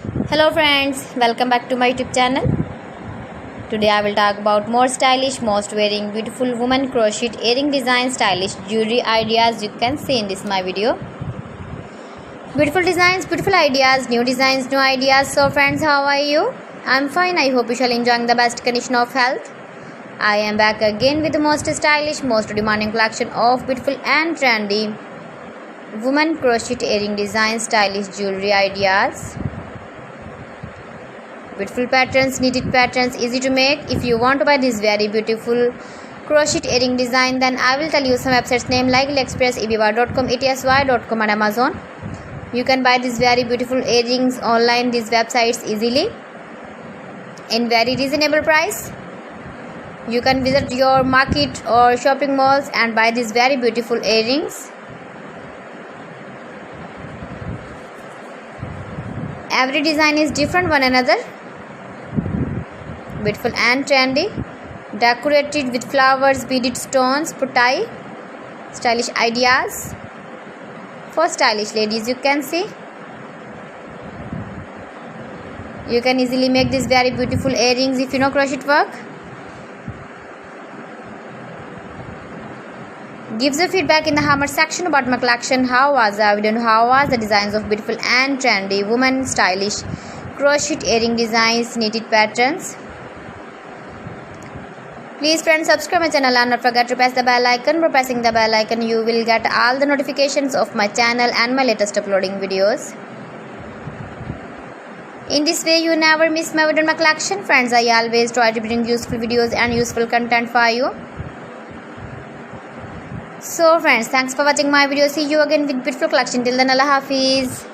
Hello friends, welcome back to my YouTube channel. Today I will talk about more stylish, most wearing beautiful woman crochet earring design, stylish jewelry ideas you can see in this my video. Beautiful designs, beautiful ideas, new designs, new ideas. So friends, how are you? I'm fine. I hope you shall enjoying the best condition of health. I am back again with the most stylish, most demanding collection of beautiful and trendy woman crochet earring design, stylish jewelry ideas. Beautiful patterns, knitted patterns, easy to make. If you want to buy this very beautiful crochet earring design, then I will tell you some websites name like AliExpress, eBay.com, etsy.com and Amazon. You can buy these very beautiful earrings online, these websites easily in very reasonable price. You can visit your market or shopping malls and buy these very beautiful earrings. Every design is different one another. Beautiful and trendy, decorated with flowers, beaded stones, putai, stylish ideas for stylish ladies. You can see you can easily make these very beautiful earrings if you know crochet work. Give the feedback in the comment section about my collection. How was the video and how was the designs of beautiful and trendy woman stylish crochet earring designs, knitted patterns. Please friends, subscribe my channel and not forget to press the bell icon. By pressing the bell icon you will get all the notifications of my channel and my latest uploading videos. In this way you never miss my video and my collection. Friends, I always try to bring useful videos and useful content for you. So friends, thanks for watching my video. See you again with beautiful collection. Till then, Allah Hafiz.